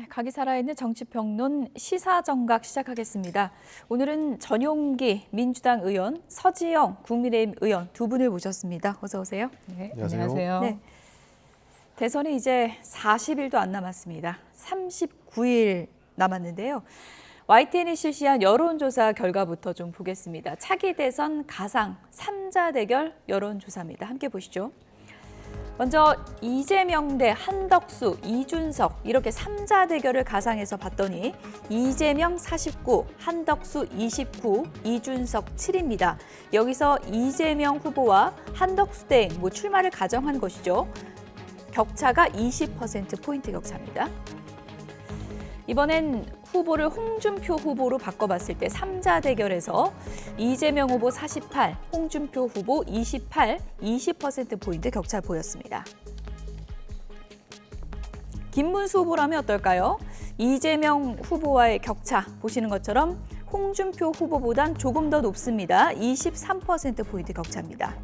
각이 살아있는 정치평론 시사정각 시작하겠습니다. 오늘은 전용기 민주당 의원, 서지영 국민의힘 의원 두 분을 모셨습니다. 어서 오세요. 네, 안녕하세요. 네. 대선이 이제 40일도 안 남았습니다. 39일 남았는데요. YTN이 실시한 여론조사 결과부터 좀 보겠습니다. 차기 대선 가상 3자 대결 여론조사입니다. 함께 보시죠. 먼저 이재명 대 한덕수, 이준석 이렇게 3자 대결을 가상해서 봤더니 이재명 49, 한덕수 29, 이준석 7입니다. 여기서 이재명 후보와 한덕수 대 출마를 가정한 것이죠. 격차가 20%포인트 격차입니다. 이번엔 후보를 홍준표 후보로 바꿔봤을 때 3자 대결에서 이재명 후보 48, 홍준표 후보 28, 20%포인트 격차 보였습니다. 김문수 후보라면 어떨까요? 이재명 후보와의 격차 보시는 것처럼 홍준표 후보보단 조금 더 높습니다. 23%포인트 격차입니다.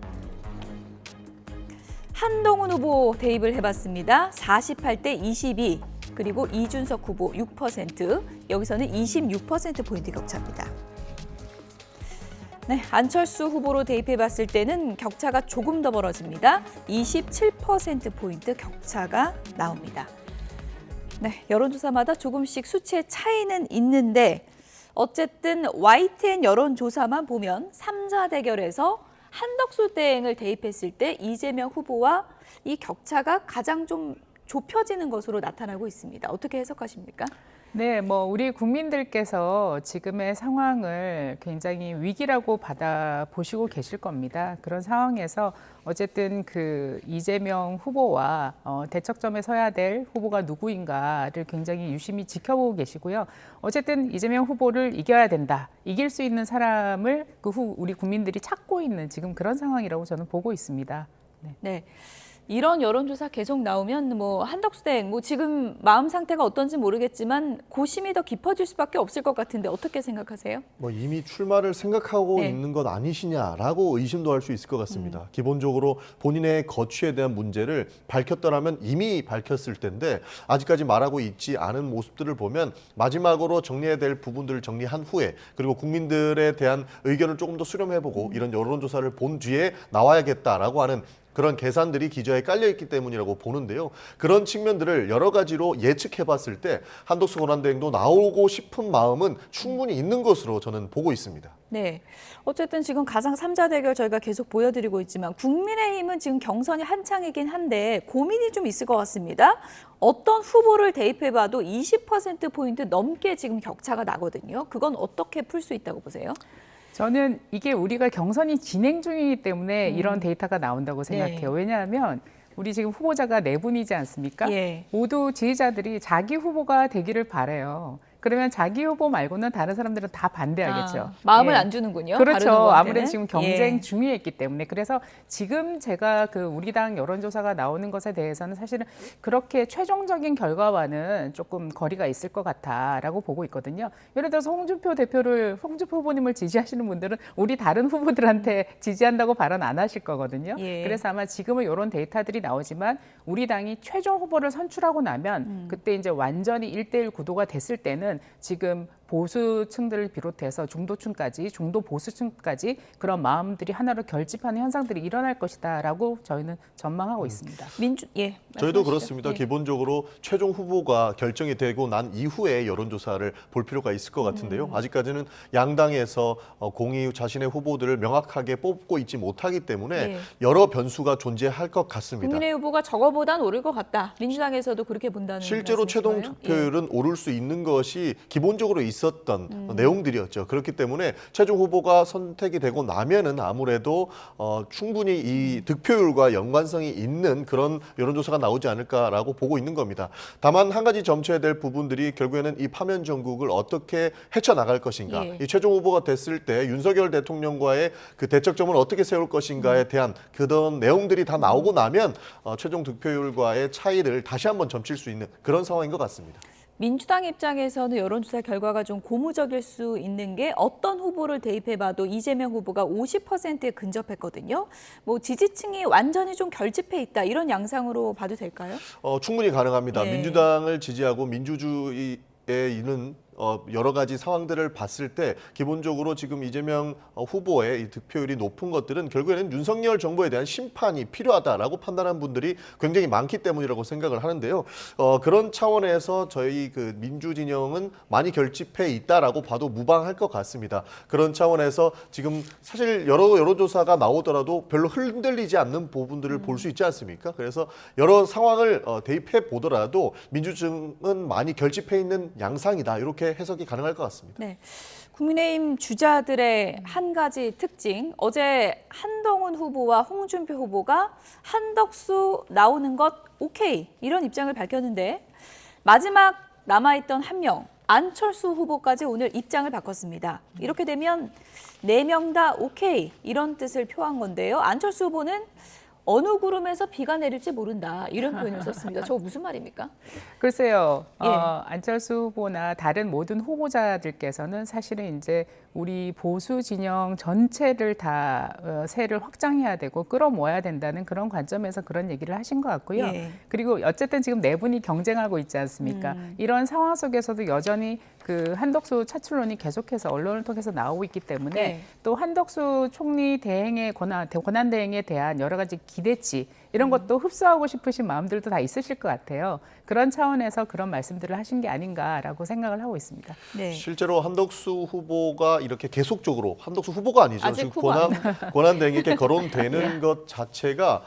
한동훈 후보 대입을 해봤습니다. 48대 22. 그리고 이준석 후보 6%, 여기서는 26%포인트 격차입니다. 네, 안철수 후보로 대입해봤을 때는 격차가 조금 더 벌어집니다. 27%포인트 격차가 나옵니다. 네, 여론조사마다 조금씩 수치의 차이는 있는데 어쨌든 YTN 여론조사만 보면 3자 대결에서 한덕수 대행을 대입했을 때 이재명 후보와 이 격차가 가장 좀 좁혀지는 것으로 나타나고 있습니다. 어떻게 해석하십니까? 네, 우리 국민들께서 지금의 상황을 굉장히 위기라고 받아보시고 계실 겁니다. 그런 상황에서 어쨌든 그 이재명 후보와 대척점에 서야 될 후보가 누구인가를 굉장히 유심히 지켜보고 계시고요. 어쨌든 이재명 후보를 이겨야 된다. 이길 수 있는 사람을 우리 국민들이 찾고 있는 지금 그런 상황이라고 저는 보고 있습니다. 네. 이런 여론조사 계속 나오면 한덕수 대행 지금 마음 상태가 어떤지 모르겠지만 고심이 더 깊어질 수밖에 없을 것 같은데 어떻게 생각하세요? 이미 출마를 생각하고 있는 것 아니시냐라고 의심도 할 수 있을 것 같습니다. 기본적으로 본인의 거취에 대한 문제를 밝혔더라면 이미 밝혔을 텐데 아직까지 말하고 있지 않은 모습들을 보면 마지막으로 정리해야 될 부분들을 정리한 후에 그리고 국민들에 대한 의견을 조금 더 수렴해보고 이런 여론조사를 본 뒤에 나와야겠다라고 하는 그런 계산들이 기저에 깔려있기 때문이라고 보는데요. 그런 측면들을 여러 가지로 예측해봤을 때 한덕수 권한대행도 나오고 싶은 마음은 충분히 있는 것으로 저는 보고 있습니다. 네, 어쨌든 지금 가상 3자 대결 저희가 계속 보여드리고 있지만 국민의힘은 지금 경선이 한창이긴 한데 고민이 좀 있을 것 같습니다. 어떤 후보를 대입해봐도 20%포인트 넘게 지금 격차가 나거든요. 그건 어떻게 풀 수 있다고 보세요? 저는 이게 우리가 경선이 진행 중이기 때문에 이런 데이터가 나온다고 생각해요. 네. 왜냐하면 우리 지금 후보자가 4분이지 않습니까? 예. 모두 지지자들이 자기 후보가 되기를 바라요. 그러면 자기 후보 말고는 다른 사람들은 다 반대하겠죠. 마음을 안 주는군요. 그렇죠. 다른 아무래도 지금 경쟁 중이었기 때문에. 그래서 지금 제가 우리 당 여론조사가 나오는 것에 대해서는 사실은 그렇게 최종적인 결과와는 조금 거리가 있을 것 같다라고 보고 있거든요. 예를 들어서 홍준표 후보님을 지지하시는 분들은 우리 다른 후보들한테 지지한다고 발언 안 하실 거거든요. 예. 그래서 아마 지금은 이런 데이터들이 나오지만 우리 당이 최종 후보를 선출하고 나면 그때 이제 완전히 1대1 구도가 됐을 때는 지금 보수층들을 비롯해서 중도층까지, 중도 보수층까지 그런 마음들이 하나로 결집하는 현상들이 일어날 것이다라고 저희는 전망하고 있습니다. 저희도 그렇습니다. 예. 기본적으로 최종 후보가 결정이 되고 난 이후에 여론조사를 볼 필요가 있을 것 같은데요. 아직까지는 양당에서 공이 자신의 후보들을 명확하게 뽑고 있지 못하기 때문에 여러 변수가 존재할 것 같습니다. 국민의 후보가 저거보단 오를 것 같다. 민주당에서도 그렇게 본다는 실제로 최종 득표율은 오를 수 있는 것이 기본적으로 있었던 내용들이었죠. 그렇기 때문에 최종 후보가 선택이 되고 나면은 아무래도 충분히 이 득표율과 연관성이 있는 그런 여론조사가 나오지 않을까라고 보고 있는 겁니다. 다만 한 가지 점쳐야 될 부분들이 결국에는 이 파면 정국을 어떻게 헤쳐나갈 것인가. 이 최종 후보가 됐을 때 윤석열 대통령과의 그 대척점을 어떻게 세울 것인가에 대한 그런 내용들이 다 나오고 나면 최종 득표율과의 차이를 다시 한번 점칠 수 있는 그런 상황인 것 같습니다. 민주당 입장에서는 여론조사 결과가 좀 고무적일 수 있는 게 어떤 후보를 대입해봐도 이재명 후보가 50%에 근접했거든요. 뭐 지지층이 완전히 좀 결집해 있다 이런 양상으로 봐도 될까요? 충분히 가능합니다. 예. 민주당을 지지하고 민주주의에 있는 여러 가지 상황들을 봤을 때 기본적으로 지금 이재명 후보의 이 득표율이 높은 것들은 결국에는 윤석열 정부에 대한 심판이 필요하다라고 판단한 분들이 굉장히 많기 때문이라고 생각을 하는데요. 그런 차원에서 저희 그 민주 진영은 많이 결집해 있다라고 봐도 무방할 것 같습니다. 그런 차원에서 지금 사실 여러 여론조사가 나오더라도 별로 흔들리지 않는 부분들을 볼 수 있지 않습니까? 그래서 여러 상황을 대입해 보더라도 민주층은 많이 결집해 있는 양상이다. 이렇게 해석이 가능할 것 같습니다. 네. 국민의힘 주자들의 한 가지 특징. 어제 한동훈 후보와 홍준표 후보가 한덕수 나오는 것 오케이 이런 입장을 밝혔는데 마지막 남아있던 한 명 안철수 후보까지 오늘 입장을 바꿨습니다. 이렇게 되면 4명 다 오케이 이런 뜻을 표한 건데요. 안철수 후보는 어느 구름에서 비가 내릴지 모른다 이런 표현을 썼습니다. 저거 무슨 말입니까? 글쎄요. 예. 안철수 후보나 다른 모든 후보자들께서는 사실은 이제 우리 보수 진영 전체를 다 세를 확장해야 되고 끌어모아야 된다는 그런 관점에서 그런 얘기를 하신 것 같고요. 예. 그리고 어쨌든 지금 네 분이 경쟁하고 있지 않습니까? 이런 상황 속에서도 여전히 그 한덕수 차출론이 계속해서 언론을 통해서 나오고 있기 때문에 예. 또 한덕수 총리 대행의 권한 대행에 대한 여러 가지 기대치 이런 것도 흡수하고 싶으신 마음들도 다 있으실 것 같아요. 그런 차원에서 그런 말씀들을 하신 게 아닌가라고 생각을 하고 있습니다. 네. 실제로 한덕수 후보가 이렇게 계속적으로 한덕수 후보가 아니죠. 아직 지금 후보 권한 대행에게 거론되는 것 자체가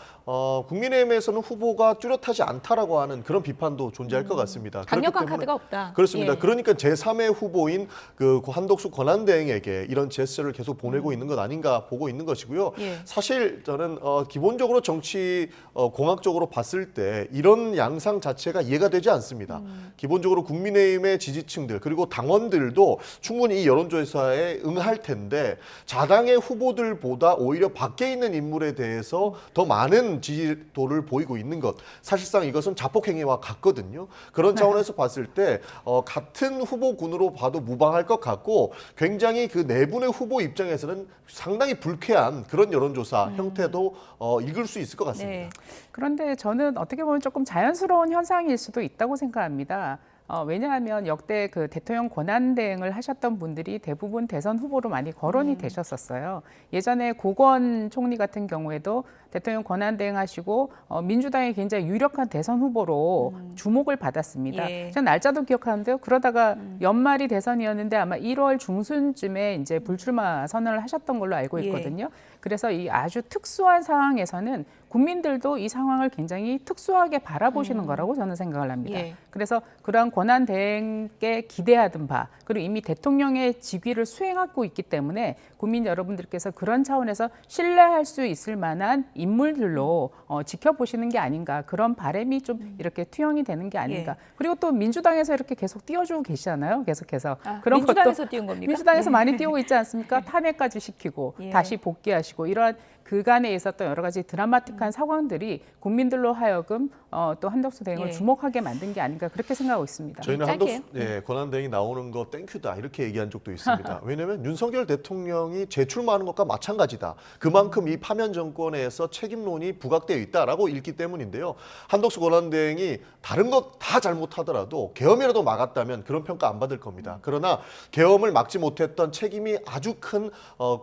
국민의힘에서는 후보가 뚜렷하지 않다라고 하는 그런 비판도 존재할 것 같습니다. 강력한 그렇기 때문에 카드가 없다. 그렇습니다. 예. 그러니까 제3의 후보인 그 한덕수 권한 대행에게 이런 제스처를 계속 보내고 있는 것 아닌가 보고 있는 것이고요. 예. 사실 저는 기본적으로 정치 공학적으로 봤을 때 이런 양상 자체가 이해가 되지 않습니다. 기본적으로 국민의힘의 지지층들 그리고 당원들도 충분히 이 여론조사에 응할 텐데 자당의 후보들보다 오히려 밖에 있는 인물에 대해서 더 많은 지지도를 보이고 있는 것. 사실상 이것은 자폭행위와 같거든요. 그런 차원에서 봤을 때 같은 후보군으로 봐도 무방할 것 같고 굉장히 그 네 분의 후보 입장에서는 상당히 불쾌한 그런 여론조사 형태도 읽을 수 있을 것 같습니다. 네. 그런데 저는 어떻게 보면 조금 자연스러운 현상일 수도 있다고 생각합니다. 왜냐하면 역대 그 대통령 권한 대행을 하셨던 분들이 대부분 대선 후보로 많이 거론이 되셨었어요. 예전에 고건 총리 같은 경우에도 대통령 권한 대행하시고 민주당의 굉장히 유력한 대선 후보로 주목을 받았습니다. 예. 전 날짜도 기억하는데요. 그러다가 연말이 대선이었는데 아마 1월 중순쯤에 이제 불출마 선언을 하셨던 걸로 알고 있거든요. 그래서 이 아주 특수한 상황에서는 국민들도 이 상황을 굉장히 특수하게 바라보시는 거라고 저는 생각을 합니다. 예. 그래서 그러한 권한 대행께 기대하던 바 그리고 이미 대통령의 직위를 수행하고 있기 때문에 국민 여러분들께서 그런 차원에서 신뢰할 수 있을 만한 인물들로 지켜보시는 게 아닌가 그런 바람이 좀 이렇게 투영이 되는 게 아닌가. 그리고 또 민주당에서 이렇게 계속 띄워주고 계시잖아요. 계속해서 그런 민주당에서 것도 띄운 겁니까? 민주당에서 많이 띄우고 있지 않습니까? 탄핵까지 시키고 예. 다시 복귀하시고 이러한 그간에 있었던 여러 가지 드라마틱한 상황들이 국민들로 하여금 또 한덕수 대행을 예. 주목하게 만든 게 아닌가 그렇게 생각하고 있습니다. 저희는 짧게요. 한덕수 권한 대행이 나오는 거 땡큐다 이렇게 얘기한 적도 있습니다. 왜냐하면 윤석열 대통령이 재출마하는 것과 마찬가지다. 그만큼 이 파면 정권에서 책임론이 부각되어 있다라고 읽기 때문인데요. 한덕수 권한 대행이 다른 것 다 잘못하더라도 계엄이라도 막았다면 그런 평가 안 받을 겁니다. 그러나 계엄을 막지 못했던 책임이 아주 큰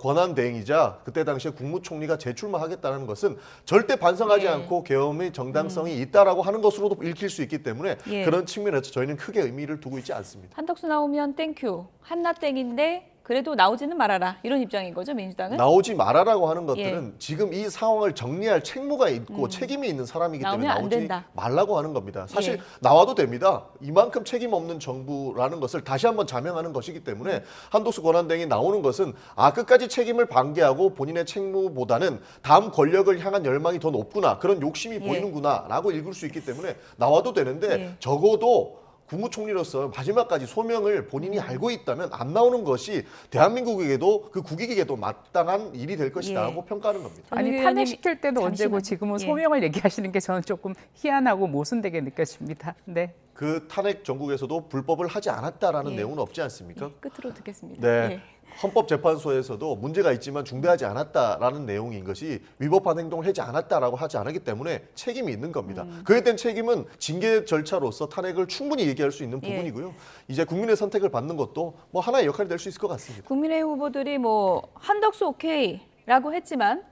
권한 대행이자 그때 당시에 국무총리가 재출마하겠다는 것은 절대 반성하지 예. 않고 계엄의 정당성이 있다라고 하는 것으로도 읽힐 수 있기 때문에 예. 그런 측면에서 저희는 크게 의미를 두고 있지 않습니다. 한덕수 나오면 땡큐. 한나 땡인데 그래도 나오지는 말아라. 이런 입장인 거죠, 민주당은? 나오지 말아라고 하는 것들은 예. 지금 이 상황을 정리할 책무가 있고 책임이 있는 사람이기 때문에 나오면 안 나오지 된다. 말라고 하는 겁니다. 사실 예. 나와도 됩니다. 이만큼 책임 없는 정부라는 것을 다시 한번 자명하는 것이기 때문에 한덕수 권한대행이 나오는 것은 끝까지 책임을 반기하고 본인의 책무보다는 다음 권력을 향한 열망이 더 높구나 그런 욕심이 예. 보이는구나라고 읽을 수 있기 때문에 나와도 되는데 예. 적어도 국무총리로서 마지막까지 소명을 본인이 알고 있다면 안 나오는 것이 대한민국에게도 그 국익에게도 마땅한 일이 될 것이다라고 예. 평가하는 겁니다. 아니 의원님, 탄핵시킬 때도 언제고 잠시만요. 지금은 예. 소명을 얘기하시는 게 저는 조금 희한하고 모순되게 느껴집니다. 네. 그 탄핵 정국에서도 불법을 하지 않았다라는 예. 내용은 없지 않습니까? 끝으로 듣겠습니다. 네. 예. 헌법재판소에서도 문제가 있지만 중대하지 않았다라는 내용인 것이 위법한 행동을 하지 않았다라고 하지 않았기 때문에 책임이 있는 겁니다. 그에 대한 책임은 징계 절차로서 탄핵을 충분히 얘기할 수 있는 예. 부분이고요. 이제 국민의 선택을 받는 것도 뭐 하나의 역할이 될 수 있을 것 같습니다. 국민의힘 후보들이 뭐 한덕수 오케이라고 했지만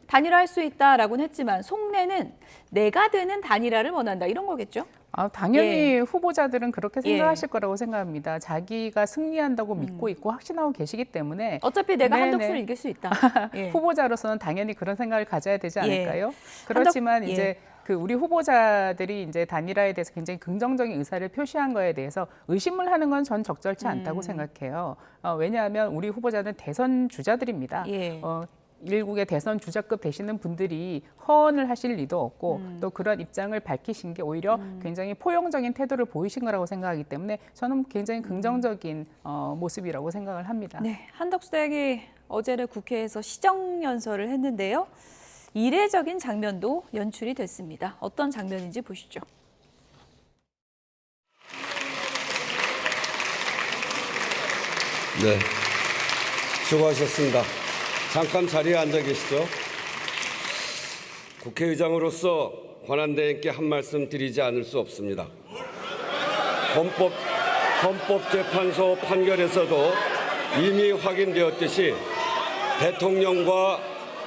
단일화할 수 있다라고는 했지만 속내는 내가 되는 단일화를 원한다 이런 거겠죠? 당연히 예. 후보자들은 그렇게 예. 생각하실 거라고 생각합니다. 자기가 승리한다고 믿고 있고 확신하고 계시기 때문에 어차피 내가 네네. 한덕수를 이길 수 있다. 예. 후보자로서는 당연히 그런 생각을 가져야 되지 예. 않을까요? 그렇지만 예. 이제 그 우리 후보자들이 이제 단일화에 대해서 굉장히 긍정적인 의사를 표시한 거에 대해서 의심을 하는 건 전 적절치 않다고 생각해요. 왜냐하면 우리 후보자는 대선 주자들입니다. 예. 일국의 대선 주자급 되시는 분들이 허언을 하실 리도 없고 또 그런 입장을 밝히신 게 오히려 굉장히 포용적인 태도를 보이신 거라고 생각하기 때문에 저는 굉장히 긍정적인 모습이라고 생각을 합니다. 네, 한덕수 대행이 어제는 국회에서 시정연설을 했는데요. 이례적인 장면도 연출이 됐습니다. 어떤 장면인지 보시죠. 네, 수고하셨습니다. 잠깐 자리에 앉아 계시죠. 국회의장으로서 권한대행께 한 말씀 드리지 않을 수 없습니다. 헌법재판소 판결에서도 이미 확인되었듯이 대통령과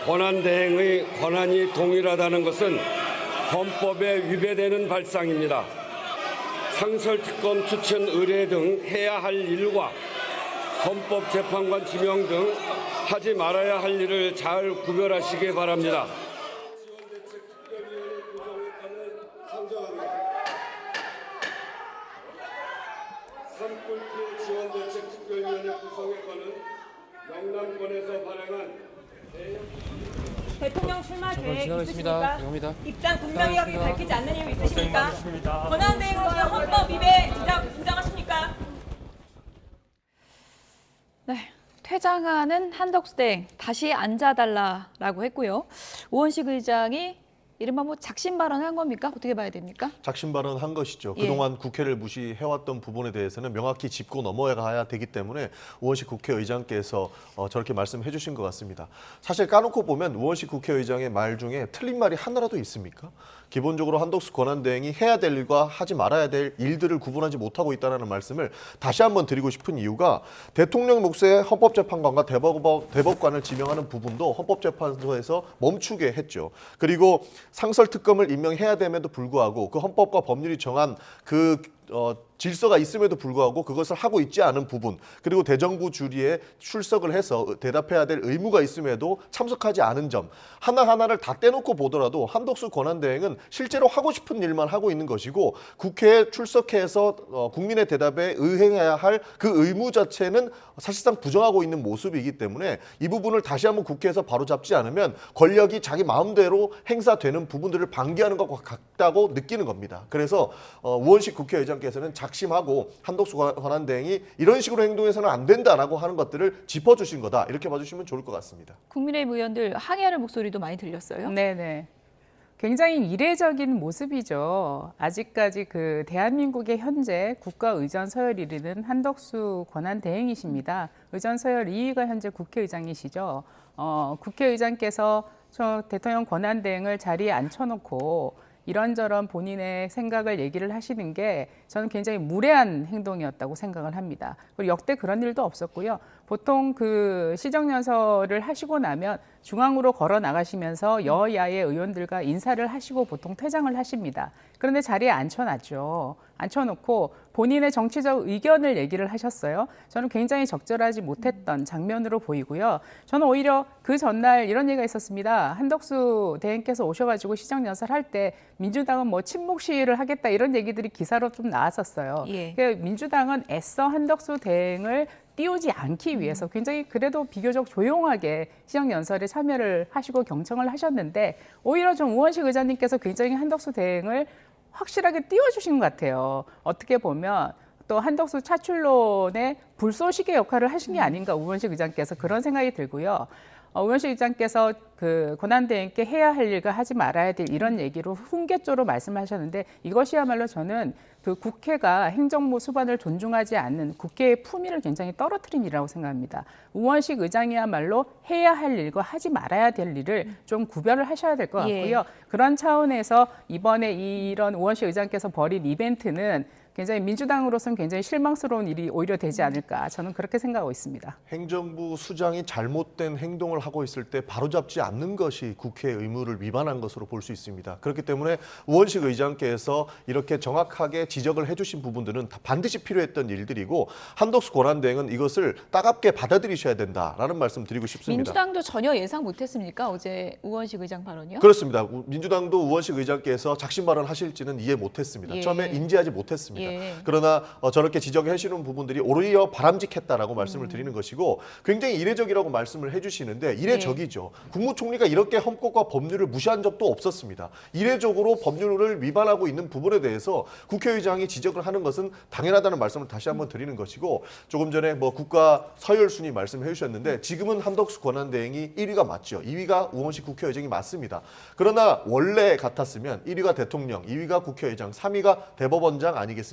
권한대행의 권한이 동일하다는 것은 헌법에 위배되는 발상입니다. 상설특검 추천 의뢰 등 해야 할 일과 헌법재판관 지명 등 하지 말아야 할 일을 잘 구별하시기 바랍니다. 산불 지원대책 특별위원회 구성에 관한 영남권에서 발행한 대통령 출마 계획 지나가겠습니다. 있으십니까? 입장 분명히 여기 밝히지 않는 이유 있으십니까? 권한대행으로서 헌법 위배 주장하십니까? 네, 퇴장하는 한덕수 대행 다시 앉아달라라고 했고요. 우원식 의장이 이른바 뭐 작심 발언한 겁니까? 어떻게 봐야 됩니까? 작심 발언한 것이죠. 예. 그동안 국회를 무시해왔던 부분에 대해서는 명확히 짚고 넘어가야 되기 때문에 우원식 국회의장께서 저렇게 말씀해 주신 것 같습니다. 사실 까놓고 보면 우원식 국회의장의 말 중에 틀린 말이 하나라도 있습니까? 기본적으로 한덕수 권한대행이 해야 될 일과 하지 말아야 될 일들을 구분하지 못하고 있다는 말씀을 다시 한번 드리고 싶은 이유가 대통령 몫의 헌법재판관과 대법관을 지명하는 부분도 헌법재판소에서 멈추게 했죠. 그리고 상설특검을 임명해야 됨에도 불구하고 그 헌법과 법률이 정한 그 질서가 있음에도 불구하고 그것을 하고 있지 않은 부분, 그리고 대정부 주리에 출석을 해서 대답해야 될 의무가 있음에도 참석하지 않은 점, 하나하나를 다 떼놓고 보더라도 한덕수 권한대행은 실제로 하고 싶은 일만 하고 있는 것이고 국회에 출석해서 국민의 대답에 의행해야 할 그 의무 자체는 사실상 부정하고 있는 모습이기 때문에 이 부분을 다시 한번 국회에서 바로잡지 않으면 권력이 자기 마음대로 행사되는 부분들을 방기하는 것과 같다고 느끼는 겁니다. 그래서 우원식 국회의장께서는 작심하고 한덕수 권한대행이 이런 식으로 행동해서는 안 된다라고 하는 것들을 짚어주신 거다, 이렇게 봐주시면 좋을 것 같습니다. 국민의힘 의원들 항의하는 목소리도 많이 들렸어요. 네네. 굉장히 이례적인 모습이죠. 아직까지 그 대한민국의 현재 국가의전 서열 1위는 한덕수 권한대행이십니다. 의전 서열 2위가 현재 국회의장이시죠. 국회의장께서 저 대통령 권한대행을 자리에 앉혀놓고 이런저런 본인의 생각을 얘기를 하시는 게 저는 굉장히 무례한 행동이었다고 생각을 합니다. 그리고 역대 그런 일도 없었고요. 보통 그 시정연설을 하시고 나면 중앙으로 걸어 나가시면서 여야의 의원들과 인사를 하시고 보통 퇴장을 하십니다. 그런데 자리에 앉혀놨죠. 앉혀놓고 본인의 정치적 의견을 얘기를 하셨어요. 저는 굉장히 적절하지 못했던 장면으로 보이고요. 저는 오히려 그 전날 이런 얘기가 있었습니다. 한덕수 대행께서 오셔가지고 시정연설 할 때 민주당은 뭐 침묵 시위를 하겠다 이런 얘기들이 기사로 좀 나왔었어요. 예. 민주당은 애써 한덕수 대행을 띄우지 않기 위해서 굉장히 그래도 비교적 조용하게 시정연설에 참여를 하시고 경청을 하셨는데 오히려 좀 우원식 의장님께서 굉장히 한덕수 대행을 확실하게 띄워주신 것 같아요. 어떻게 보면 또 한덕수 차출론의 불쏘시개 역할을 하신 게 아닌가 우원식 의장께서 그런 생각이 들고요. 우원식 의장께서 그 권한대행께 해야 할 일과 하지 말아야 될 이런 얘기로 훈계조로 말씀하셨는데 이것이야말로 저는 그 국회가 행정부 수반을 존중하지 않는 국회의 품위를 굉장히 떨어뜨린 일이라고 생각합니다. 우원식 의장이야말로 해야 할 일과 하지 말아야 될 일을 좀 구별을 하셔야 될 것 같고요. 그런 차원에서 이번에 이런 우원식 의장께서 벌인 이벤트는 굉장히 민주당으로서는 굉장히 실망스러운 일이 오히려 되지 않을까 저는 그렇게 생각하고 있습니다. 행정부 수장이 잘못된 행동을 하고 있을 때 바로잡지 않는 것이 국회의 의무를 위반한 것으로 볼 수 있습니다. 그렇기 때문에 우원식 의장께서 이렇게 정확하게 지적을 해주신 부분들은 다 반드시 필요했던 일들이고 한덕수 권한대행은 이것을 따갑게 받아들이셔야 된다라는 말씀 드리고 싶습니다. 민주당도 전혀 예상 못했습니까? 어제 우원식 의장 발언이요? 그렇습니다. 민주당도 우원식 의장께서 작심 발언하실지는 이해 못했습니다. 예. 처음에 인지하지 못했습니다. 예. 그러나 저렇게 지적해 주시는 부분들이 오히려 바람직했다라고 말씀을 드리는 것이고 굉장히 이례적이라고 말씀을 해주시는데 이례적이죠. 국무총리가 이렇게 헌법과 법률을 무시한 적도 없었습니다. 이례적으로 법률을 위반하고 있는 부분에 대해서 국회의장이 지적을 하는 것은 당연하다는 말씀을 다시 한번 드리는 것이고 조금 전에 뭐 국가 서열 순위 말씀해 주셨는데 지금은 한덕수 권한대행이 1위가 맞죠. 2위가 우원식 국회의장이 맞습니다. 그러나 원래 같았으면 1위가 대통령, 2위가 국회의장, 3위가 대법원장 아니겠습니까?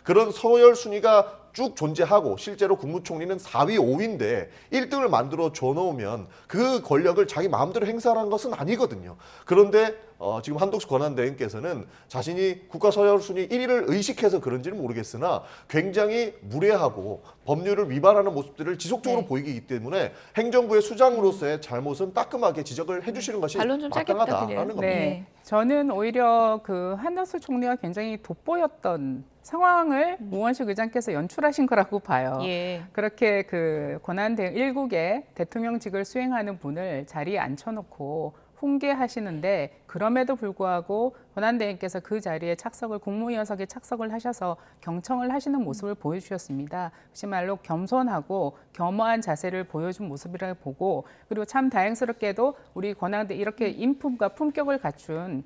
그런 서열 순위가 쭉 존재하고 실제로 국무총리는 4위, 5위인데 1등을 만들어 줘놓으면 그 권력을 자기 마음대로 행사하는 것은 아니거든요. 그런데 지금 한덕수 권한대행께서는 자신이 국가 서열 순위 1위를 의식해서 그런지는 모르겠으나 굉장히 무례하고 법률을 위반하는 모습들을 지속적으로 보이기 때문에 행정부의 수장으로서의 잘못은 따끔하게 지적을 해주시는 것이 반론 좀 짧게 마땅하다라는 겁니다. 네, 저는 오히려 그 한덕수 총리가 굉장히 돋보였던 상황을 우원식 의장께서 연출하신 거라고 봐요. 예. 그렇게 그 권한대행 1국의 대통령직을 수행하는 분을 자리에 앉혀놓고 훈계하시는데 그럼에도 불구하고 권한대행께서 그 자리에 착석을 국무위원석에 착석을 하셔서 경청을 하시는 모습을 보여주셨습니다. 그야말로 겸손하고 겸허한 자세를 보여준 모습이라고 보고 그리고 참 다행스럽게도 우리 권한대 이렇게 인품과 품격을 갖춘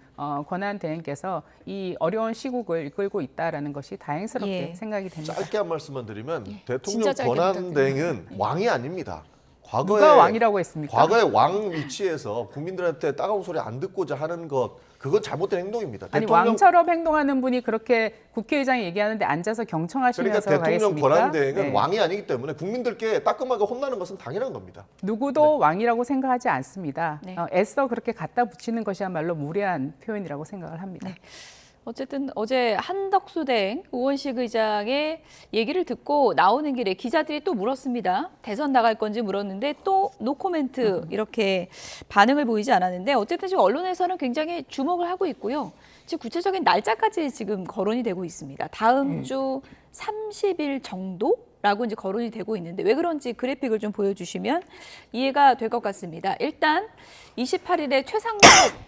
권한대행께서 이 어려운 시국을 이끌고 있다라는 것이 다행스럽게 생각이 됩니다. 짧게 한 말씀만 드리면 대통령 진짜 짧게 권한대행은 왕이 아닙니다. 누가 왕이라고 했습니까? 과거의 왕 위치에서 국민들한테 따가운 소리 안 듣고자 하는 것 그건 잘못된 행동입니다. 아니 왕처럼 행동하는 분이 그렇게 국회의장이 얘기하는데 앉아서 경청하시면서 그러니까 대통령 가겠습니까? 권한대행은 왕이 아니기 때문에 국민들께 따끔하게 혼나는 것은 당연한 겁니다. 누구도 왕이라고 생각하지 않습니다. 네. 애써 그렇게 갖다 붙이는 것이야말로 무례한 표현이라고 생각을 합니다. 어쨌든 어제 한덕수 대행 우원식 의장의 얘기를 듣고 나오는 길에 기자들이 또 물었습니다. 대선 나갈 건지 물었는데 또 노코멘트 이렇게 반응을 보이지 않았는데 어쨌든 지금 언론에서는 굉장히 주목을 하고 있고요. 지금 구체적인 날짜까지 지금 거론이 되고 있습니다. 다음 주 30일 정도라고 이제 거론이 되고 있는데 왜 그런지 그래픽을 좀 보여주시면 이해가 될 것 같습니다. 일단 28일에 최상목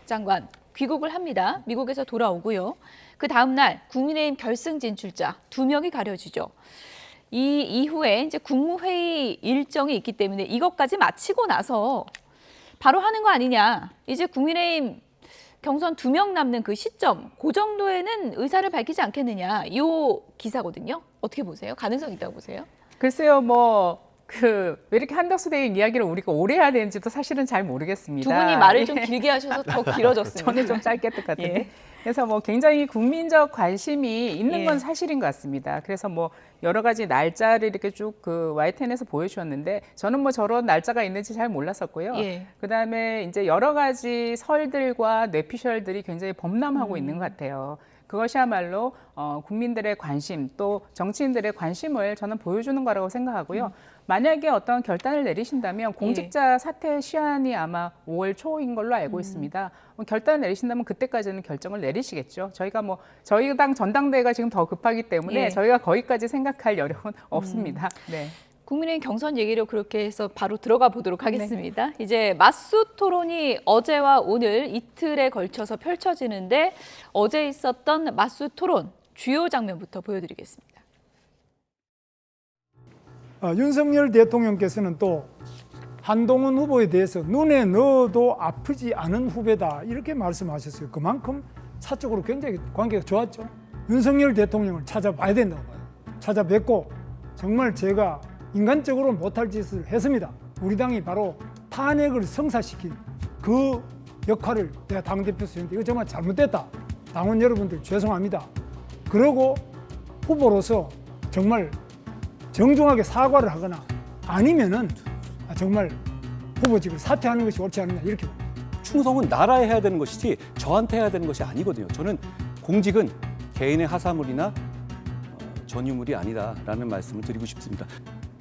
장관 귀국을 합니다. 미국에서 돌아오고요. 그 다음 날 국민의힘 결승 진출자 2명이 가려지죠. 이 이후에 이제 국무회의 일정이 있기 때문에 이것까지 마치고 나서 바로 하는 거 아니냐. 이제 국민의힘 경선 2명 남는 그 시점, 그 정도에는 의사를 밝히지 않겠느냐. 이 기사거든요. 어떻게 보세요? 가능성 있다고 보세요? 글쎄요, 왜 이렇게 한덕수 대행 이야기를 우리가 오래 해야 되는지도 사실은 잘 모르겠습니다. 두 분이 말을 좀 길게 하셔서 더 길어졌습니다. 저는 좀 짧게 했던 것 같은데. 그래서 굉장히 국민적 관심이 있는 건 예. 사실인 것 같습니다. 그래서 여러 가지 날짜를 이렇게 쭉 그 YTN에서 보여주셨는데 저는 저런 날짜가 있는지 잘 몰랐었고요. 예. 그다음에 이제 여러 가지 설들과 뇌피셜들이 굉장히 범람하고 있는 것 같아요. 그것이야말로 국민들의 관심 또 정치인들의 관심을 저는 보여주는 거라고 생각하고요. 만약에 어떤 결단을 내리신다면 공직자 사퇴 시한이 아마 5월 초인 걸로 알고 있습니다. 결단을 내리신다면 그때까지는 결정을 내리시겠죠. 저희가 저희 당 전당대회가 지금 더 급하기 때문에 저희가 거기까지 생각할 여력은 없습니다. 네. 국민의힘 경선 얘기로 그렇게 해서 바로 들어가 보도록 하겠습니다. 이제 맞수 토론이 어제와 오늘 이틀에 걸쳐서 펼쳐지는데 어제 있었던 맞수 토론 주요 장면부터 보여드리겠습니다. 윤석열 대통령께서는 또 한동훈 후보에 대해서 눈에 넣어도 아프지 않은 후배다 이렇게 말씀하셨어요. 그만큼 사적으로 굉장히 관계가 좋았죠. 윤석열 대통령을 찾아봐야 된다고 봐요. 찾아뵙고 정말 제가 인간적으로 못할 짓을 했습니다. 우리 당이 바로 탄핵을 성사시킨 그 역할을 내가 당대표로서 했는데 이거 정말 잘못됐다. 당원 여러분들 죄송합니다. 그러고 후보로서 정말 정중하게 사과를 하거나 아니면은 정말 후보직을 사퇴하는 것이 옳지 않느냐 이렇게 봅니다. 충성은 나라에 해야 되는 것이지 저한테 해야 되는 것이 아니거든요. 저는 공직은 개인의 하사물이나 전유물이 아니다라는 말씀을 드리고 싶습니다.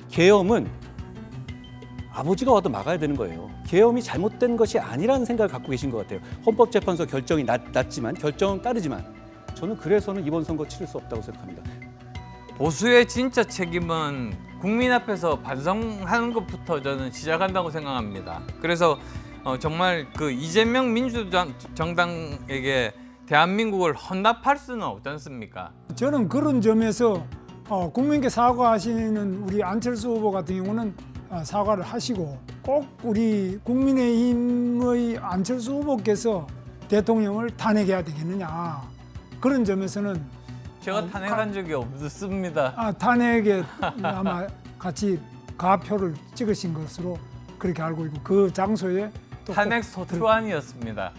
계엄은 아버지가 와도 막아야 되는 거예요. 계엄이 잘못된 것이 아니라는 생각을 갖고 계신 것 같아요. 헌법재판소 결정이 났지만 결정은 따르지만 저는 그래서는 이번 선거 치를 수 없다고 생각합니다. 보수의 진짜 책임은 국민 앞에서 반성하는 것부터 저는 시작한다고 생각합니다. 그래서 정말 그 이재명 민주정당에게 대한민국을 헌납할 수는 없지 않습니까? 저는 그런 점에서 국민께 사과하시는 우리 안철수 후보 같은 경우는 사과를 하시고 꼭 우리 국민의힘의 안철수 후보께서 대통령을 탄핵해야 되겠느냐 그런 점에서는 제가 탄핵한 적이 없습니다. 탄핵에 아마 같이 가표를 찍으신 것으로 그렇게 알고 있고 그 장소에 또 탄핵 소추안이었습니다.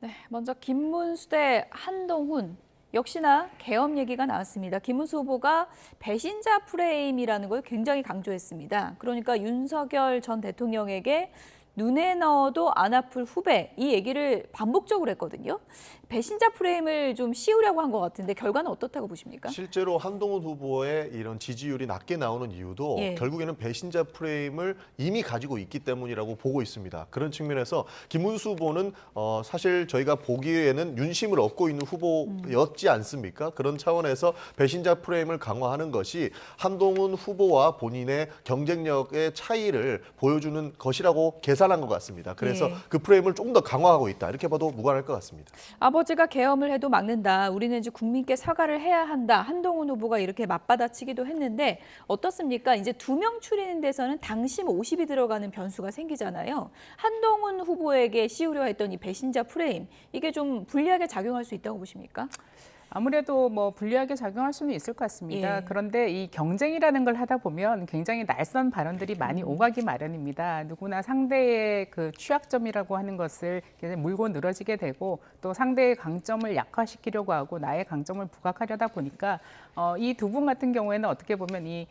네, 먼저 김문수 대 한동훈. 역시나 계엄 얘기가 나왔습니다. 김문수 후보가 배신자 프레임이라는 걸 굉장히 강조했습니다. 그러니까 윤석열 전 대통령에게 눈에 넣어도 안 아플 후배 이 얘기를 반복적으로 했거든요. 배신자 프레임을 좀 씌우려고 한 것 같은데 결과는 어떻다고 보십니까? 실제로 한동훈 후보의 이런 지지율이 낮게 나오는 이유도 결국에는 배신자 프레임을 이미 가지고 있기 때문이라고 보고 있습니다. 그런 측면에서 김문수 후보는 사실 저희가 보기에는 윤심을 얻고 있는 후보였지 않습니까? 그런 차원에서 배신자 프레임을 강화하는 것이 한동훈 후보와 본인의 경쟁력의 차이를 보여주는 것이라고 계산한 것 같습니다. 그래서 그 프레임을 조금 더 강화하고 있다. 이렇게 봐도 무관할 것 같습니다. 아버지가 계엄을 해도 막는다. 우리는 이제 국민께 사과를 해야 한다. 한동훈 후보가 이렇게 맞받아치기도 했는데 어떻습니까? 이제 2명 추리는 데서는 당심 50이 들어가는 변수가 생기잖아요. 한동훈 후보에게 씌우려 했던 이 배신자 프레임 이게 좀 불리하게 작용할 수 있다고 보십니까? 아무래도 뭐 불리하게 작용할 수는 있을 것 같습니다. 그런데 이 경쟁이라는 걸 하다 보면 굉장히 날선 발언들이 많이 오가기 마련입니다. 누구나 상대의 그 취약점이라고 하는 것을 물고 늘어지게 되고 또 상대의 강점을 약화시키려고 하고 나의 강점을 부각하려다 보니까 이 두 분 같은 경우에는 어떻게 보면 이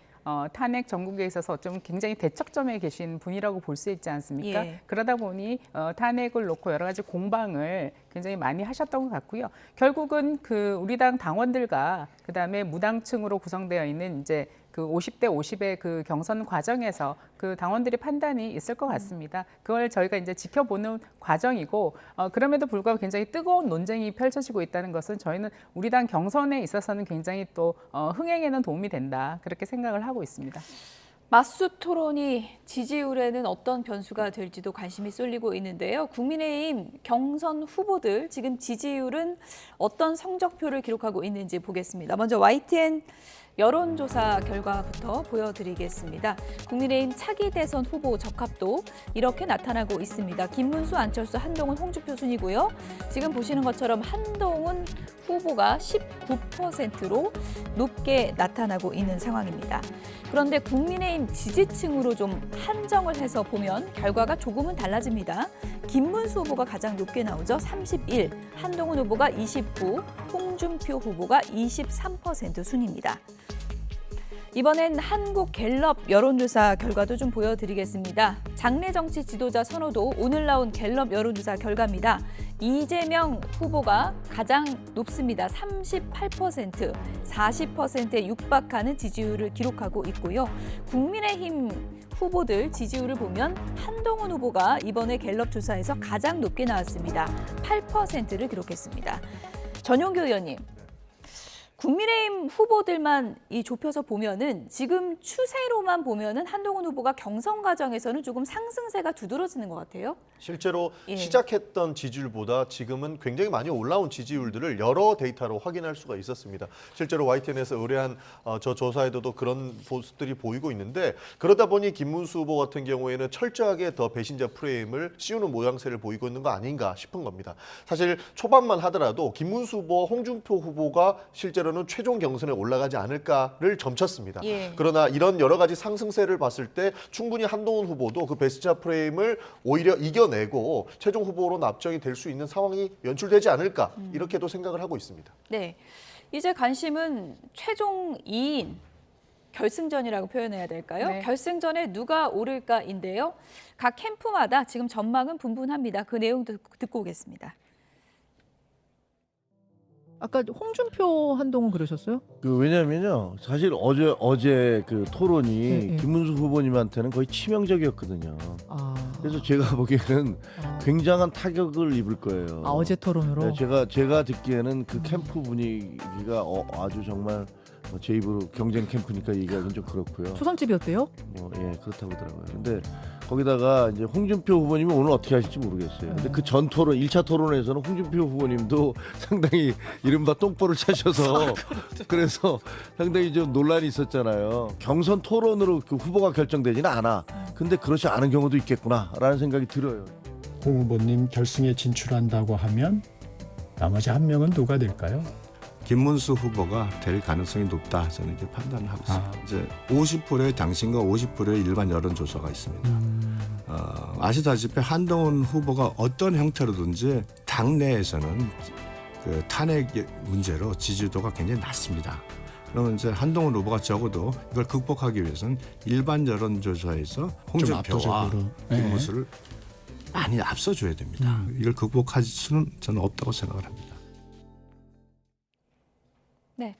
탄핵 전국에 있어서 좀 굉장히 대척점에 계신 분이라고 볼 수 있지 않습니까? 그러다 보니 탄핵을 놓고 여러 가지 공방을 굉장히 많이 하셨던 것 같고요. 결국은 그 우리 당 당원들과 그다음에 무당층으로 구성되어 있는 이제 그 50대 50의 그 경선 과정에서 그 당원들의 판단이 있을 것 같습니다. 그걸 저희가 이제 지켜보는 과정이고 그럼에도 불구하고 굉장히 뜨거운 논쟁이 펼쳐지고 있다는 것은 저희는 우리 당 경선에 있어서는 굉장히 또 흥행에는 도움이 된다 그렇게 생각을 하고 있습니다. 맞수 토론이 지지율에는 어떤 변수가 될지도 관심이 쏠리고 있는데요. 국민의힘 경선 후보들 지금 지지율은 어떤 성적표를 기록하고 있는지 보겠습니다. 먼저 YTN 여론조사 결과부터 보여드리겠습니다. 국민의힘 차기 대선 후보 적합도 이렇게 나타나고 있습니다. 김문수, 안철수, 한동훈, 홍준표 순이고요. 지금 보시는 것처럼 한동훈 후보가 19%로 높게 나타나고 있는 상황입니다. 그런데 국민의힘 지지층으로 좀 한정을 해서 보면 결과가 조금은 달라집니다. 김문수 후보가 가장 높게 나오죠. 31, 한동훈 후보가 29, 홍준표 후보가 23% 순입니다. 이번엔 한국갤럽 여론조사 결과도 좀 보여드리겠습니다. 장래 정치 지도자 선호도 오늘 나온 갤럽 여론조사 결과입니다. 이재명 후보가 가장 높습니다. 38%, 40%에 육박하는 지지율을 기록하고 있고요. 국민의힘 후보들 지지율을 보면 한동훈 후보가 이번에 갤럽 조사에서 가장 높게 나왔습니다. 8%를 기록했습니다. 전용규 의원님. 국민의힘 후보들만 이 좁혀서 보면은 지금 추세로만 보면은 한동훈 후보가 경선 과정에서는 조금 상승세가 두드러지는 것 같아요. 실제로 예. 시작했던 지지율보다 지금은 굉장히 많이 올라온 지지율들을 여러 데이터로 확인할 수가 있었습니다. 실제로 YTN에서 의뢰한 저 조사에도 그런 모습들이 보이고 있는데, 그러다 보니 김문수 후보 같은 경우에는 철저하게 더 배신자 프레임을 씌우는 모양새를 보이고 있는 거 아닌가 싶은 겁니다. 사실 초반만 하더라도 김문수 후보와 홍준표 후보가 실제로는 최종 경선에 올라가지 않을까를 점쳤습니다. 예. 그러나 이런 여러 가지 상승세를 봤을 때 충분히 한동훈 후보도 그 배신자 프레임을 오히려 이겨내고 최종 후보로 납정이 될 수 있는 상황이 연출되지 않을까, 이렇게도 생각을 하고 있습니다. 네, 이제 관심은 최종 2인 결승전이라고 표현해야 될까요? 네. 결승전에 누가 오를까인데요. 각 캠프마다 지금 전망은 분분합니다. 그 내용 듣고 오겠습니다. 아까 홍준표 한동훈 그러셨어요? 왜냐면요, 사실 어제 그 토론이 네. 김문수 후보님한테는 거의 치명적이었거든요. 아, 그래서 제가 보기에는 굉장한 타격을 입을 거예요. 어제 토론으로. 네, 제가 듣기에는 그 캠프 분위기가 아주 정말 제 입으로 경쟁 캠프니까 얘기하기는 좀 그렇고요. 초상집이었대요? 예, 그렇다고 하더라고요. 근데 거기다가 이제 홍준표 후보님이 오늘 어떻게 하실지 모르겠어요. 근데 그 전 토론, 1차 토론에서는 홍준표 후보님도 상당히 이른바 똥볼을 차셔서 그래서 상당히 좀 논란이 있었잖아요. 경선 토론으로 그 후보가 결정되지는 않아. 근데 그렇지 않은 경우도 있겠구나라는 생각이 들어요. 홍 후보님 결승에 진출한다고 하면 나머지 한 명은 누가 될까요? 김문수 후보가 될 가능성이 높다, 저는 이렇게 판단을 하고 있습니다. 이제 50%의 당신과 50%의 일반 여론조사가 있습니다. 아시다시피 한동훈 후보가 어떤 형태로든지 당내에서는 그 탄핵 문제로 지지도가 굉장히 낮습니다. 그러면 이제 한동훈 후보가 적어도 이걸 극복하기 위해서는 일반 여론조사에서 홍준표와 김문수를 많이 앞서줘야 됩니다. 이걸 극복할 수는 저는 없다고 생각을 합니다. 네,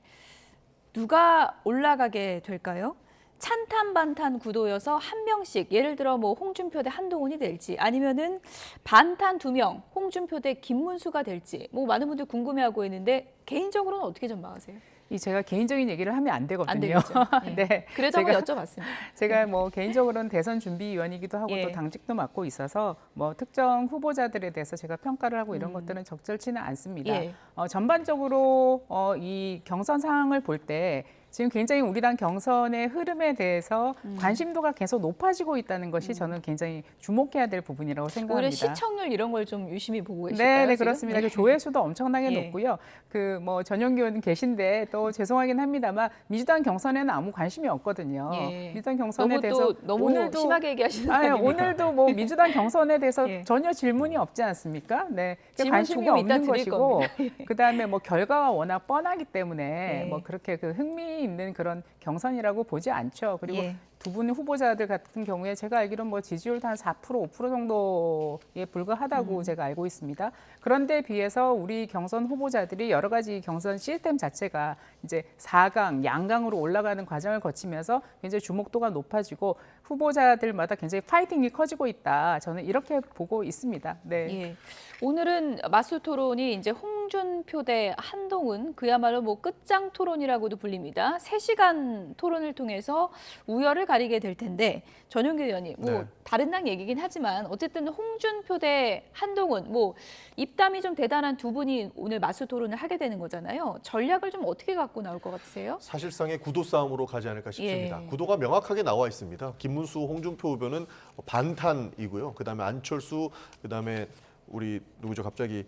누가 올라가게 될까요? 찬탄 반탄 구도여서 한 명씩, 예를 들어 뭐 홍준표 대 한동훈이 될지, 아니면은 반탄 2명, 홍준표 대 김문수가 될지, 뭐 많은 분들 궁금해하고 있는데 개인적으로는 어떻게 전망하세요? 제가 개인적인 얘기를 하면 안 되거든요. 안 되겠죠. 네. 네. 그래도 한번 여쭤봤습니다. 제가 뭐 개인적으로는 대선 준비위원이기도 하고 예. 또 당직도 맡고 있어서 뭐 특정 후보자들에 대해서 제가 평가를 하고 이런 것들은 적절치는 않습니다. 예. 전반적으로 이 경선 상황을 볼 때 지금 굉장히 우리 당 경선의 흐름에 대해서 관심도가 계속 높아지고 있다는 것이 저는 굉장히 주목해야 될 부분이라고 생각합니다. 오히려 시청률 이런 걸 좀 유심히 보고 계실까요? 네, 지금? 그렇습니다. 네. 그 조회수도 엄청나게 예. 높고요. 그 뭐 전용기 의원 계신데 또 죄송하긴 합니다만 민주당 경선에는 아무 관심이 없거든요. 예. 민주당 경선에 너무 대해서 또 너무 오늘도 심하게 얘기하시는 거 아니, 아닙니까? 오늘도 뭐 민주당 경선에 대해서 예. 전혀 질문이 없지 않습니까? 네, 질문 관심이 조금 이따 없는 드릴 것이고 겁니다. 그다음에 뭐 결과가 워낙 뻔하기 때문에 예. 뭐 그렇게 그 흥미 있는 그런 경선이라고 보지 않죠. 그리고 예. 두 분의 후보자들 같은 경우에 제가 알기로는 뭐 지지율도 한 4%, 5% 정도에 불과하다고 제가 알고 있습니다. 그런데 비해서 우리 경선 후보자들이 여러 가지 경선 시스템 자체가 이제 4강, 양강으로 올라가는 과정을 거치면서 굉장히 주목도가 높아지고 후보자들마다 굉장히 파이팅이 커지고 있다. 저는 이렇게 보고 있습니다. 네. 예. 오늘은 마수 토론이 이제 홍준표 대 한동훈, 그야말로 뭐 끝장 토론이라고도 불립니다. 3시간 토론을 통해서 우열을 가리게 될 텐데, 전용기 의원님, 뭐 네. 다른 당 얘기긴 하지만 어쨌든 홍준표 대 한동훈, 뭐 입담이 좀 대단한 두 분이 오늘 마수 토론을 하게 되는 거잖아요. 전략을 좀 어떻게 갖고 나올 것 같으세요? 사실상의 구도 싸움으로 가지 않을까 싶습니다. 예. 구도가 명확하게 나와 있습니다. 김문수, 홍준표 후보는 반탄이고요. 그다음에 안철수, 그다음에 우리 누구죠? 갑자기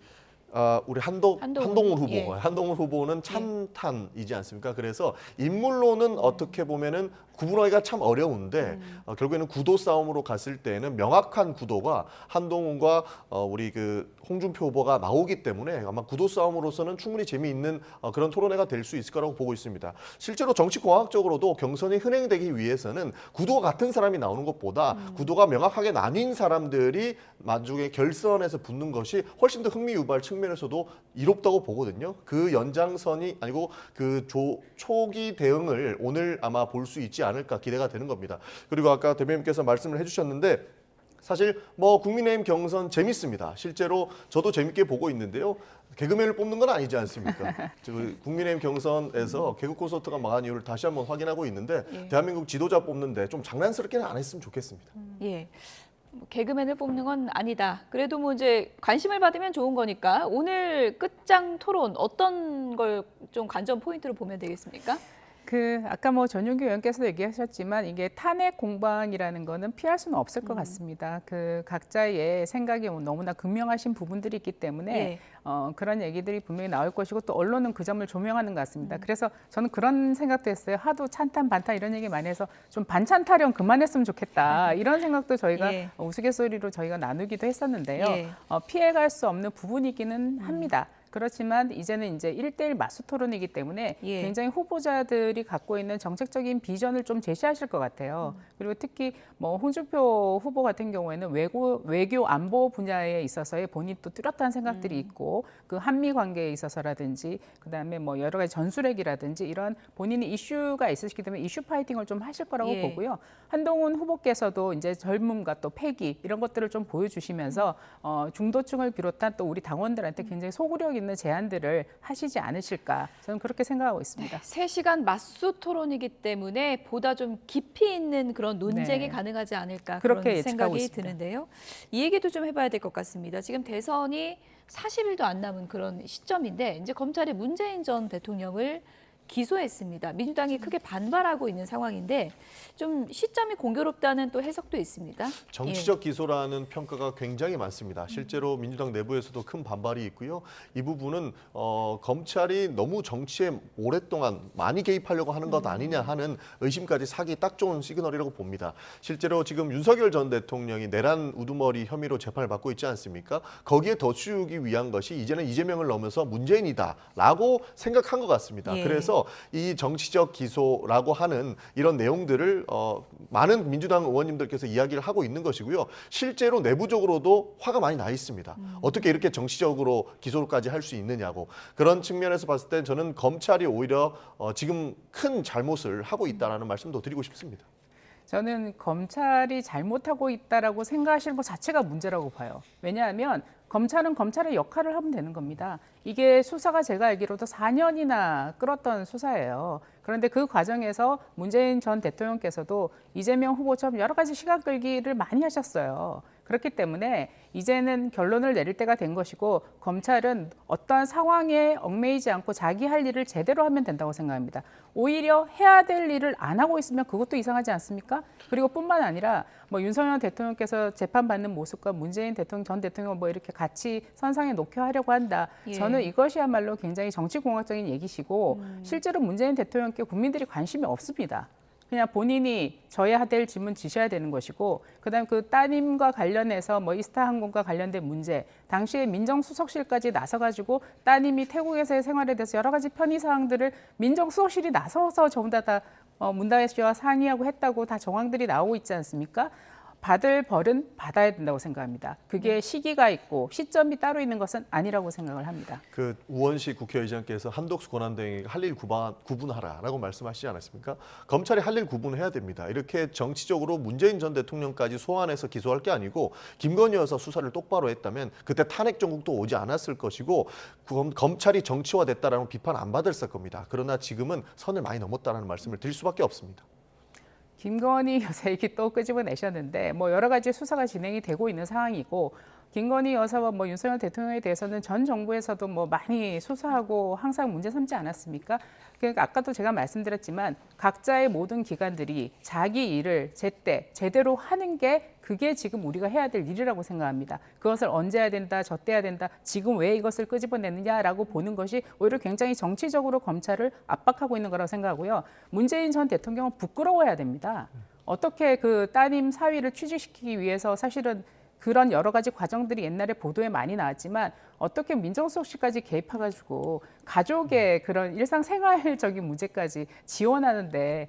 우리 한동훈 후보, 예. 한동훈 후보는 찬탄이지 않습니까? 그래서 인물로는 어떻게 보면은 구분하기가 참 어려운데 결국에는 구도 싸움으로 갔을 때는 명확한 구도가 한동훈과 우리 그 홍준표 후보가 나오기 때문에 아마 구도 싸움으로서는 충분히 재미있는 그런 토론회가 될 수 있을 거라고 보고 있습니다. 실제로 정치공학적으로도 경선이 흥행되기 위해서는 구도가 같은 사람이 나오는 것보다 구도가 명확하게 나뉜 사람들이 나중에 결선에서 붙는 것이 훨씬 더 흥미 유발 측면에서도 이롭다고 보거든요. 그 연장선이 아니고 그 초기 대응을 오늘 아마 볼 수 있지 않을까 기대가 되는 겁니다. 그리고 아까 대변인께서 말씀을 해주셨는데 사실 뭐 국민의힘 경선 재밌습니다. 실제로 저도 재밌게 보고 있는데요. 개그맨을 뽑는 건 아니지 않습니까? 국민의힘 경선에서 개그 콘서트가 망한 이유를 다시 한번 확인하고 있는데 예. 대한민국 지도자 뽑는데 좀 장난스럽게는 안 했으면 좋겠습니다. 예. 뭐 개그맨을 뽑는 건 아니다. 그래도 뭐 이제 관심을 받으면 좋은 거니까 오늘 끝장 토론 어떤 걸 좀 관전 포인트로 보면 되겠습니까? 아까 뭐 전용기 의원께서도 얘기하셨지만 이게 탄핵 공방이라는 거는 피할 수는 없을 것 같습니다. 각자의 생각이 너무나 극명하신 부분들이 있기 때문에 예. 그런 얘기들이 분명히 나올 것이고 또 언론은 그 점을 조명하는 것 같습니다. 그래서 저는 그런 생각도 했어요. 하도 찬탄 반탄 이런 얘기 많이 해서 좀 반찬 타령 그만했으면 좋겠다. 이런 생각도 저희가 예. 우스갯소리로 저희가 나누기도 했었는데요. 예. 피해갈 수 없는 부분이기는 합니다. 그렇지만 이제는 이제 1대1 맞수 토론이기 때문에 예. 굉장히 후보자들이 갖고 있는 정책적인 비전을 좀 제시하실 것 같아요. 그리고 특히 뭐 홍준표 후보 같은 경우에는 외교 안보 분야에 있어서의 본인 또 뚜렷한 생각들이 있고 그 한미 관계에 있어서라든지 그다음에 뭐 여러 가지 전술핵이라든지 이런 본인이 이슈가 있으시기 때문에 이슈 파이팅을 좀 하실 거라고 예. 보고요. 한동훈 후보께서도 이제 젊음과 또 패기 이런 것들을 좀 보여주시면서 중도층을 비롯한 또 우리 당원들한테 굉장히 소구력 있는 제안들을 하시지 않으실까 저는 그렇게 생각하고 있습니다. 3시간 맞수 토론이기 때문에 보다 좀 깊이 있는 그런 논쟁이 네. 가능하지 않을까 그렇게 그런 예측하고 생각이 있습니다. 드는데요. 이 얘기도 좀 해봐야 될 것 같습니다. 지금 대선이 40일도 안 남은 그런 시점인데 이제 검찰이 문재인 전 대통령을 기소했습니다. 민주당이 크게 반발하고 있는 상황인데 좀 시점이 공교롭다는 또 해석도 있습니다. 정치적 기소라는 평가가 굉장히 많습니다. 실제로 민주당 내부에서도 큰 반발이 있고요. 이 부분은 검찰이 너무 정치에 오랫동안 많이 개입하려고 하는 것 아니냐 하는 의심까지 사기 딱 좋은 시그널이라고 봅니다. 실제로 지금 윤석열 전 대통령이 내란 우두머리 혐의로 재판을 받고 있지 않습니까? 거기에 더 치우기 위한 것이 이제는 이재명을 넘어서 문재인이다라고 생각한 것 같습니다. 예. 그래서 이 정치적 기소라고 하는 이런 내용들을 많은 민주당 의원님들께서 이야기를 하고 있는 것이고요. 실제로 내부적으로도 화가 많이 나 있습니다. 어떻게 이렇게 정치적으로 기소까지 할 수 있느냐고. 그런 측면에서 봤을 때 저는 검찰이 오히려 지금 큰 잘못을 하고 있다는 말씀도 드리고 싶습니다. 저는 검찰이 잘못하고 있다라고 생각하시는 것 자체가 문제라고 봐요. 왜냐하면 검찰은 검찰의 역할을 하면 되는 겁니다. 이게 수사가 제가 알기로도 4년이나 끌었던 수사예요. 그런데 그 과정에서 문재인 전 대통령께서도 이재명 후보처럼 여러 가지 시간 끌기를 많이 하셨어요. 그렇기 때문에 이제는 결론을 내릴 때가 된 것이고 검찰은 어떠한 상황에 얽매이지 않고 자기 할 일을 제대로 하면 된다고 생각합니다. 오히려 해야 될 일을 안 하고 있으면 그것도 이상하지 않습니까? 그리고 뿐만 아니라 뭐 윤석열 대통령께서 재판받는 모습과 문재인 전 대통령 뭐 이렇게 같이 선상에 놓게 하려고 한다. 예. 저는 이것이야말로 굉장히 정치공학적인 얘기시고 실제로 문재인 대통령께 국민들이 관심이 없습니다. 그냥 본인이 져야 될 질문 지셔야 되는 것이고 그다음 그 따님과 관련해서 뭐 이스타항공과 관련된 문제 당시에 민정수석실까지 나서가지고 따님이 태국에서의 생활에 대해서 여러 가지 편의사항들을 민정수석실이 나서서 전부 다 문다혜 씨와 상의하고 했다고 다 정황들이 나오고 있지 않습니까? 받을 벌은 받아야 된다고 생각합니다. 그게 시기가 있고 시점이 따로 있는 것은 아니라고 생각을 합니다. 그 우원식 국회의장께서 한독수 권한대행에게 할 일 구분하라라고 말씀하시지 않았습니까? 검찰이 할 일 구분해야 됩니다. 이렇게 정치적으로 문재인 전 대통령까지 소환해서 기소할 게 아니고 김건희 여사 수사를 똑바로 했다면 그때 탄핵 정국도 오지 않았을 것이고 검찰이 정치화됐다라는 비판 안 받았을 겁니다. 그러나 지금은 선을 많이 넘었다는 말씀을 드릴 수밖에 없습니다. 김건희 여사 얘기 또 끄집어내셨는데 뭐 여러 가지 수사가 진행이 되고 있는 상황이고 김건희 여사와 뭐 윤석열 대통령에 대해서는 전 정부에서도 뭐 많이 수사하고 항상 문제 삼지 않았습니까? 그러니까 아까도 제가 말씀드렸지만 각자의 모든 기관들이 자기 일을 제때 제대로 하는 게 그게 지금 우리가 해야 될 일이라고 생각합니다. 그것을 언제 해야 된다, 저때 해야 된다, 지금 왜 이것을 끄집어내느냐라고 보는 것이 오히려 굉장히 정치적으로 검찰을 압박하고 있는 거라고 생각하고요. 문재인 전 대통령은 부끄러워야 됩니다. 어떻게 그 따님 사위를 취직시키기 위해서 사실은 그런 여러 가지 과정들이 옛날에 보도에 많이 나왔지만 어떻게 민정수석실까지 개입해가지고 가족의 그런 일상생활적인 문제까지 지원하는데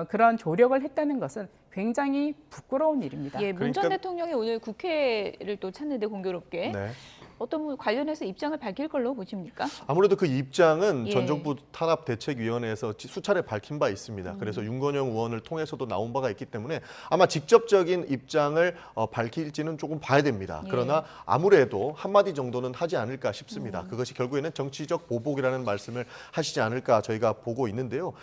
그런 조력을 했다는 것은 굉장히 부끄러운 일입니다. 예, 문 전 대통령이 오늘 국회를 또 찾는데 공교롭게 네. 어떤 관련해서 입장을 밝힐 걸로 보십니까? 아무래도 그 입장은 예. 전 정부 탄압대책위원회에서 수차례 밝힌 바 있습니다. 그래서 윤건영 의원을 통해서도 나온 바가 있기 때문에 아마 직접적인 입장을 밝힐지는 조금 봐야 됩니다. 예. 그러나 아무래도 한마디 정도는 하지 않을까 싶습니다. 그것이 결국에는 정치적 보복이라는 말씀을 하시지 않을까 저희가 보고 있는데요.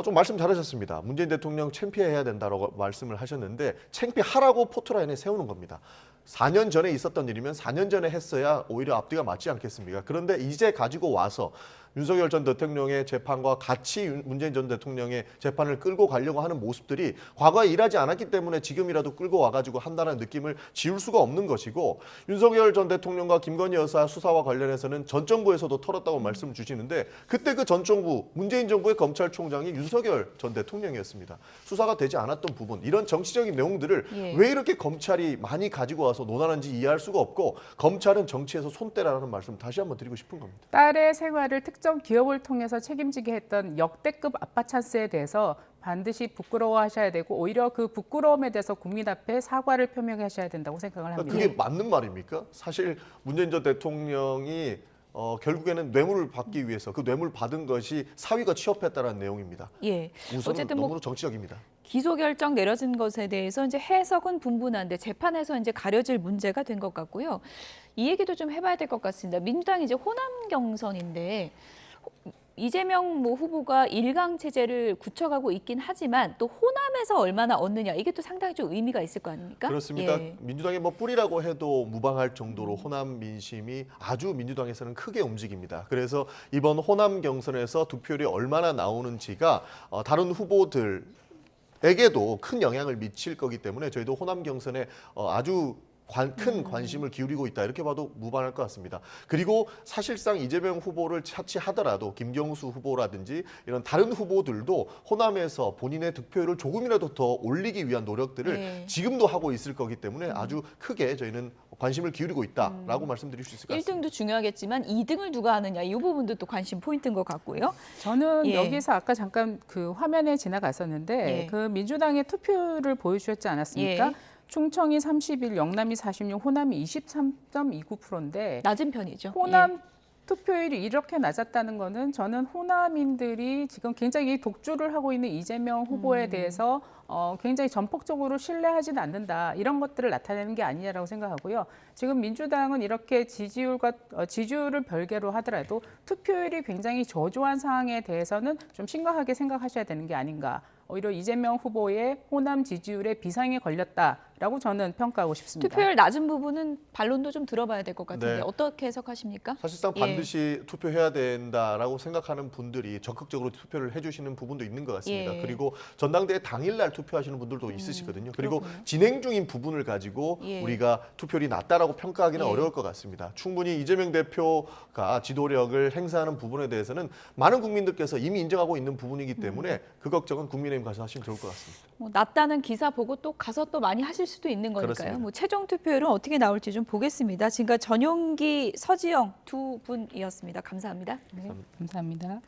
좀 말씀 잘하셨습니다. 문재인 대통령 창피해야 된다고 말씀을 하셨는데 창피하라고 포토라인에 세우는 겁니다. 4년 전에 있었던 일이면 4년 전에 했어야 오히려 앞뒤가 맞지 않겠습니까? 그런데 이제 가지고 와서 윤석열 전 대통령의 재판과 같이 문재인 전 대통령의 재판을 끌고 가려고 하는 모습들이 과거에 일하지 않았기 때문에 지금이라도 끌고 와가지고 한다는 느낌을 지울 수가 없는 것이고, 윤석열 전 대통령과 김건희 여사 수사와 관련해서는 전 정부에서도 털었다고 말씀 주시는데 그때 그 전 정부 문재인 정부의 검찰총장이 윤석열 전 대통령이었습니다. 수사가 되지 않았던 부분, 이런 정치적인 내용들을 예. 왜 이렇게 검찰이 많이 가지고 와서 논하는지 이해할 수가 없고, 검찰은 정치에서 손 떼라는 말씀 다시 한번 드리고 싶은 겁니다. 딸의 생활을 특정 기업을 통해서 책임지게 했던 역대급 아빠 찬스에 대해서 반드시 부끄러워하셔야 되고, 오히려 그 부끄러움에 대해서 국민 앞에 사과를 표명하셔야 된다고 생각을 합니다. 그게 맞는 말입니까? 사실 문재인 전 대통령이 결국에는 뇌물을 받기 위해서 그 뇌물 받은 것이 사위가 취업했다는 내용입니다. 예. 우선은 어쨌든 너무 정치적입니다. 기소 결정 내려진 것에 대해서 이제 해석은 분분한데 재판에서 이제 가려질 문제가 된 것 같고요. 이 얘기도 좀 해봐야 될 것 같습니다. 민주당이 이제 호남 경선인데 이재명 후보가 1강 체제를 굳혀가고 있긴 하지만 또 호남에서 얼마나 얻느냐, 이게 또 상당히 좀 의미가 있을 거 아닙니까? 그렇습니다. 예. 민주당의 뿌리라고 해도 무방할 정도로 호남 민심이 아주 민주당에서는 크게 움직입니다. 그래서 이번 호남 경선에서 득표율이 얼마나 나오는지가 다른 후보들에게도 큰 영향을 미칠 거기 때문에 저희도 호남 경선에 아주 큰 관심을 기울이고 있다, 이렇게 봐도 무방할 것 같습니다. 그리고 사실상 이재명 후보를 차치하더라도 김경수 후보라든지 이런 다른 후보들도 호남에서 본인의 득표율을 조금이라도 더 올리기 위한 노력들을 네. 지금도 하고 있을 거기 때문에 아주 크게 저희는 관심을 기울이고 있다라고 말씀드릴 수 있을 것 같습니다. 1등도 중요하겠지만 2등을 누가 하느냐, 이 부분도 또 관심 포인트인 것 같고요. 저는 예. 여기서 아까 잠깐 그 화면에 지나갔었는데 예. 그 민주당의 투표를 보여주셨지 않았습니까? 예. 충청이 31, 영남이 46, 호남이 23.29%인데 낮은 편이죠. 호남 투표율이 이렇게 낮았다는 거는 저는 호남인들이 지금 굉장히 독주를 하고 있는 이재명 후보에 대해서 굉장히 전폭적으로 신뢰하지는 않는다, 이런 것들을 나타내는 게 아니냐라고 생각하고요. 지금 민주당은 이렇게 지지율을 별개로 하더라도 투표율이 굉장히 저조한 상황에 대해서는 좀 심각하게 생각하셔야 되는 게 아닌가. 오히려 이재명 후보의 호남 지지율에 비상이 걸렸다라고 저는 평가하고 싶습니다. 투표율 낮은 부분은 반론도 좀 들어봐야 될 것 같은데 네. 어떻게 해석하십니까? 사실상 예. 반드시 투표해야 된다라고 생각하는 분들이 적극적으로 투표를 해주시는 부분도 있는 것 같습니다. 예. 그리고 전당대회 당일날 투표하시는 분들도 있으시거든요. 그리고 그렇군요. 진행 중인 부분을 가지고 예. 우리가 투표율이 낮다라고 평가하기는 예. 어려울 것 같습니다. 충분히 이재명 대표가 지도력을 행사하는 부분에 대해서는 많은 국민들께서 이미 인정하고 있는 부분이기 때문에 그 걱정은 국민의힘 가서 하시면 좋을 것 같습니다. 뭐 낮다는 기사 보고 또 가서 또 많이 하실 수도 있는 거니까요. 그렇습니다. 뭐 최종 투표율은 어떻게 나올지 좀 보겠습니다. 지금까지 전용기, 서지영 두 분이었습니다. 감사합니다. 네, 감사합니다.